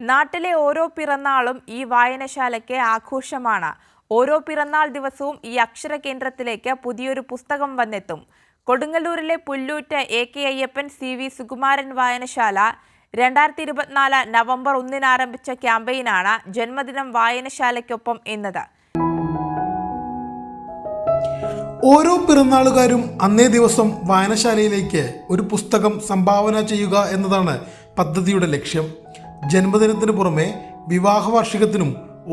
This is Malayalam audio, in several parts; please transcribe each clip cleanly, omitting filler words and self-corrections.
നാട്ടിലെ ഓരോ പിറന്നാളും ഈ വായനശാലയ്ക്ക് ആഘോഷമാണ്. ഓരോ പിറന്നാൾ ദിവസവും ഈ അക്ഷര കേന്ദ്രത്തിലേക്ക് പുതിയൊരു പുസ്തകം വന്നെത്തും. കൊടുങ്ങല്ലൂരിലെ പുല്ലൂറ്റ് AK അയ്യപ്പൻ CV സുകുമാരൻ വായനശാല 2024 നവംബർ 1 ആരംഭിച്ച ക്യാമ്പയിനാണ് ജന്മദിനം വായനശാലയ്ക്കൊപ്പം എന്നത്. ഓരോ പിറന്നാളുകാരും അന്നേ ദിവസം വായനശാലയിലേക്ക് ഒരു പുസ്തകം സംഭാവന ചെയ്യുക എന്നതാണ് പദ്ധതിയുടെ ലക്ഷ്യം. ജന്മദിനത്തിന് പുറമെ വിവാഹ വാർഷികത്തിനും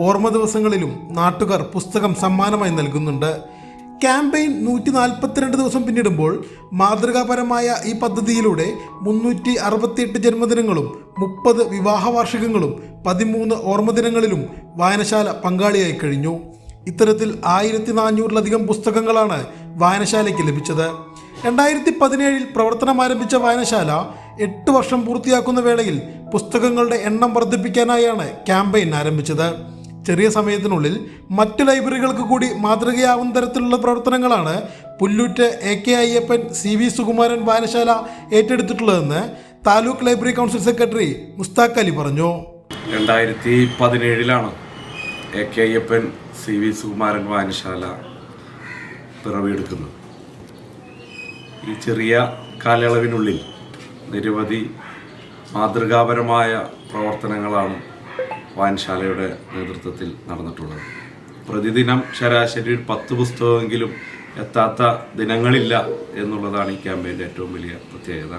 ഓർമ്മ ദിവസങ്ങളിലും നാട്ടുകാർ പുസ്തകം സമ്മാനമായി നൽകുന്നുണ്ട്. ക്യാമ്പയിൻ 142 ദിവസം പിന്നിടുമ്പോൾ മാതൃകാപരമായ ഈ പദ്ധതിയിലൂടെ 368 ജന്മദിനങ്ങളും 30 വിവാഹ വാർഷികങ്ങളും 13 ഓർമ്മദിനങ്ങളിലും വായനശാല പങ്കാളിയായി കഴിഞ്ഞു. ഇത്തരത്തിൽ 1400-ലധികം പുസ്തകങ്ങളാണ് വായനശാലയ്ക്ക് ലഭിച്ചത്. 2017 പ്രവർത്തനം ആരംഭിച്ച വായനശാല 8 വർഷം പൂർത്തിയാക്കുന്ന വേളയിൽ പുസ്തകങ്ങളുടെ എണ്ണം വർദ്ധിപ്പിക്കാനായാണ് ക്യാമ്പയിൻ ആരംഭിച്ചത്. ചെറിയ സമയത്തിനുള്ളിൽ മറ്റു ലൈബ്രറികൾക്ക് കൂടി മാതൃകയാവുന്ന തരത്തിലുള്ള പ്രവർത്തനങ്ങളാണ് പുല്ലൂറ്റ് AK അയ്യപ്പൻ CV സുകുമാരൻ വായനശാല ഏറ്റെടുത്തിട്ടുള്ളതെന്ന് taluk library council secretary Mushtaq Ali പറഞ്ഞു. 2017 AK അയ്യപ്പൻ CV സുകുമാരൻ വായനശാല പിറവിയെടുക്കുന്നത്. ഈ ചെറിയ കാലയളവിനുള്ളിൽ നിരവധി മാതൃകാപരമായ പ്രവർത്തനങ്ങളാണ് വായനശാലയുടെ നേതൃത്വത്തിൽ നടന്നിട്ടുള്ളത്. പ്രതിദിനം ശരാശരി 10 പുസ്തകമെങ്കിലും എത്താത്ത ദിനങ്ങളില്ല എന്നുള്ളതാണ് ഈ ക്യാമ്പയിൻ്റെ ഏറ്റവും വലിയ പ്രത്യേകത.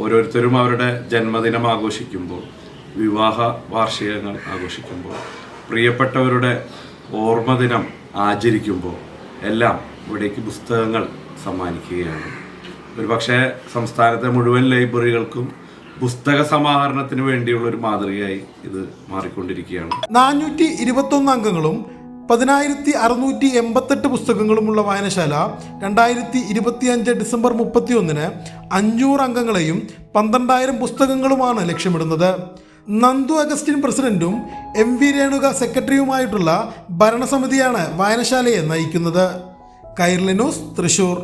ഓരോരുത്തരും അവരുടെ ജന്മദിനം ആഘോഷിക്കുമ്പോൾ, വിവാഹ വാർഷികങ്ങൾ ആഘോഷിക്കുമ്പോൾ, പ്രിയപ്പെട്ടവരുടെ ഓർമ്മദിനം ആചരിക്കുമ്പോൾ എല്ലാം ഇവിടേക്ക് പുസ്തകങ്ങൾ സമ്മാനിക്കുകയാണ്. ഒരുപക്ഷെ സംസ്ഥാനത്തെ മുഴുവൻ ലൈബ്രറികൾക്കും പുസ്തക സമാഹരണത്തിന് വേണ്ടിയുള്ള ഒരു മാതൃകയായി ഇത് മാറിക്കൊണ്ടിരിക്കുകയാണ്. 421 അംഗങ്ങളും 10,688 പുസ്തകങ്ങളുമുള്ള വായനശാല 2025 ഡിസംബർ 31 500 അംഗങ്ങളെയും 12,000 പുസ്തകങ്ങളുമാണ് ലക്ഷ്യമിടുന്നത്. നന്ദു അഗസ്റ്റിൻ പ്രസിഡന്റും MV രേണുക സെക്രട്ടറിയുമായിട്ടുള്ള ഭരണസമിതിയാണ് വായനശാലയെ നയിക്കുന്നത്. കൈരളി ന്യൂസ്, തൃശൂർ.